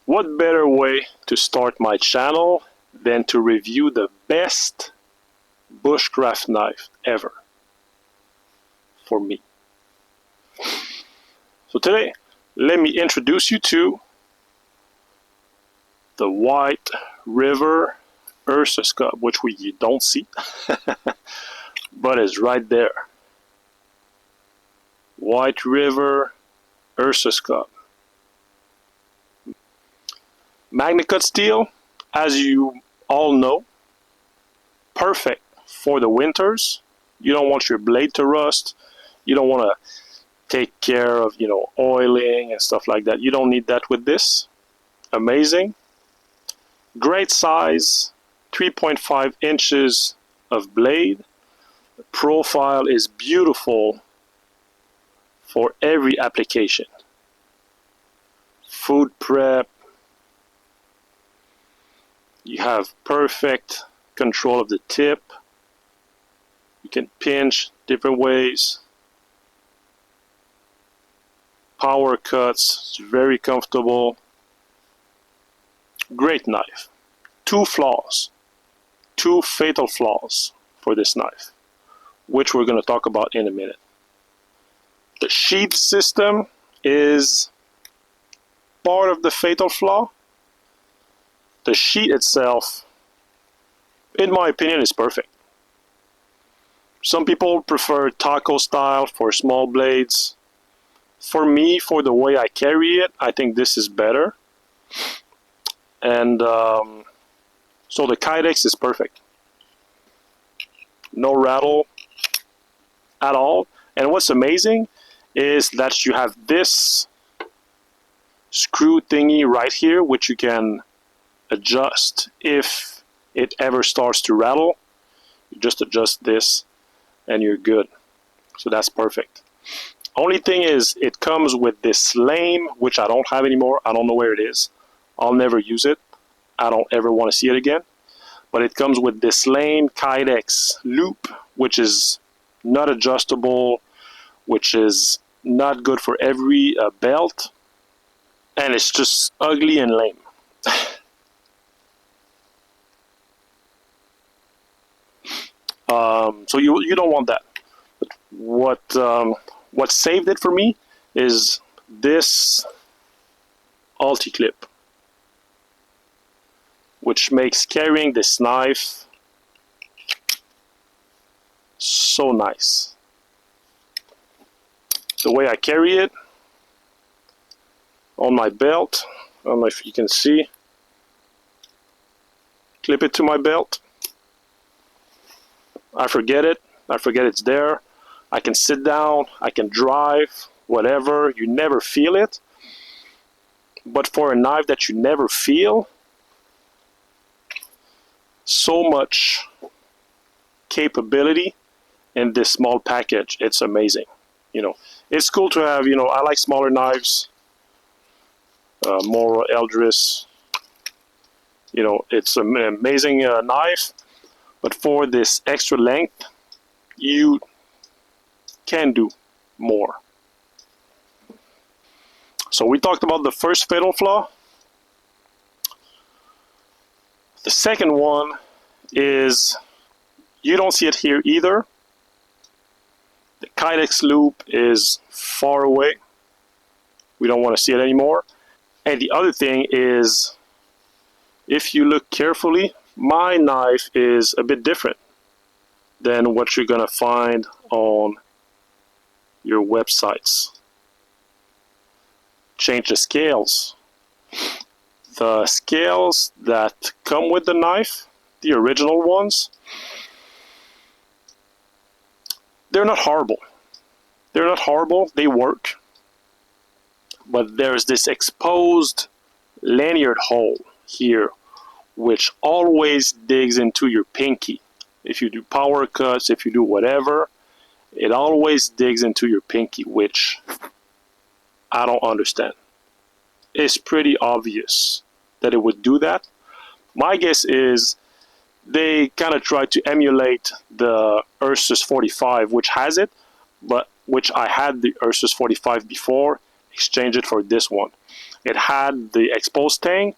What better way to start my channel than to review the best bushcraft knife ever for me. So today, let me introduce you to the White River Ursus Cub, which you don't see, but is right there. White River Ursus Cub. Magna cut steel, as you all know, perfect for the winters. You don't want your blade to rust. You don't want to take care of, oiling and stuff like that. You don't need that with this. Amazing. Great size, 3.5 inches of blade. The profile is beautiful for every application. Food prep. You have perfect control of the tip. You can pinch different ways. Power cuts, it's very comfortable. Great knife. Two flaws, two fatal flaws for this knife, which we're going to talk about in a minute. The sheath system is part of the fatal flaw. The sheath itself, in my opinion, is perfect. Some people prefer taco style for small blades. For me, for the way I carry it, I think this is better. And so the Kydex is perfect. No rattle at all. And what's amazing is that you have this screw thingy right here, which you can adjust if it ever starts to rattle. You just adjust this and you're good. So that's perfect. Only thing is, it comes with this lame, which I don't have anymore. I don't know where it is. I'll never use it. I don't ever want to see it again. But it comes with this lame Kydex loop, which is not adjustable, which is not good for every belt. And it's just ugly and lame. So you don't want that. But what saved it for me is this ulti-clip, which makes carrying this knife so nice. The way I carry it on my belt, I don't know if you can see, clip it to my belt. I forget it's there. I can sit down, I can drive, whatever. You never feel it. But for a knife that you never feel, so much capability in this small package. It's amazing. It's cool to have, I like smaller knives, more Eldris. It's an amazing knife. But for this extra length, you can do more. So we talked about the first fatal flaw. The second one is, you don't see it here either. The Kydex loop is far away. We don't want to see it anymore. And the other thing is, if you look carefully, my knife is a bit different than what you're going to find on your websites. Change the scales. The scales that come with the knife, the original ones, they're not horrible. They're not horrible, they work. But there's this exposed lanyard hole here, which always digs into your pinky. If you do power cuts, if you do whatever, it always digs into your pinky, which I don't understand. It's pretty obvious that it would do that. My guess is they kind of tried to emulate the Ursus 45, which has it, but which I had the Ursus 45 before, exchange it for this one. it had the exposed thing,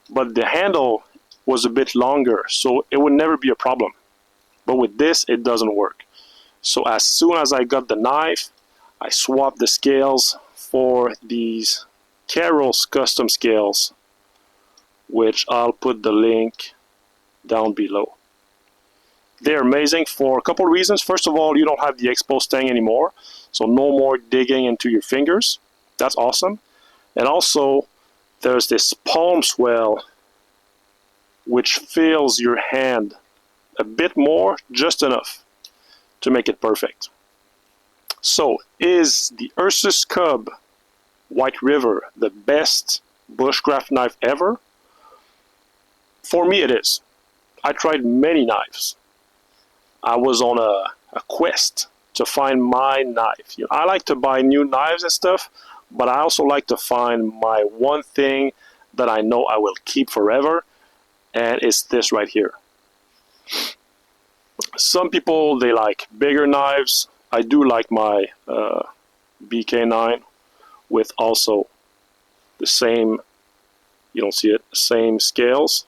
but the handle was a bit longer, so it would never be a problem. But with this, it doesn't work. So as soon as I got the knife, I swapped the scales for these Carol's custom scales, which I'll put the link down below. They're amazing for a couple of reasons. First of all, you don't have the exposed thing anymore, so no more digging into your fingers. That's awesome. And also, there's this palm swell, which fills your hand a bit more, just enough to make it perfect. So, is the Ursus Cub White River the best bushcraft knife ever? For me, it is. I tried many knives. I was on a quest to find my knife. You know, I like to buy new knives and stuff, but I also like to find my one thing that I know I will keep forever, and it's this right here. Some people, they like bigger knives. I do like my BK9 with also the same, you don't see it, same scales,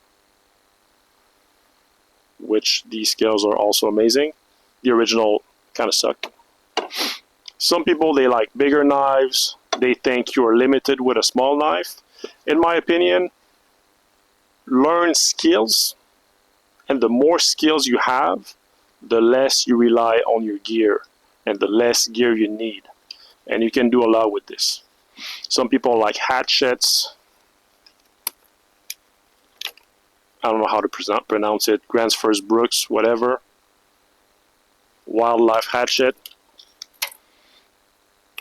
which these scales are also amazing. The original kind of suck. Some people, they like bigger knives. They think you're limited with a small knife. In my opinion, learn skills, and the more skills you have, the less you rely on your gear and the less gear you need. And you can do a lot with this. Some people like hatchets. I don't know how to pronounce it. Gransfors Brooks, whatever. Wildlife hatchet.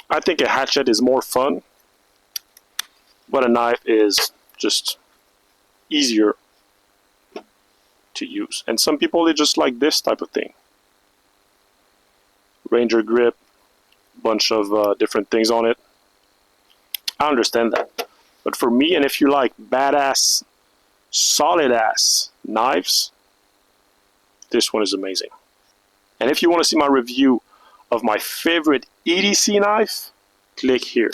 I think a hatchet is more fun, but a knife is just easier to use. And some people, they just like this type of thing. Ranger grip, bunch of different things on it. I understand that. But for me, and if you like badass, solid ass knives, this one is amazing. And if you want to see my review of my favorite EDC knife, click here.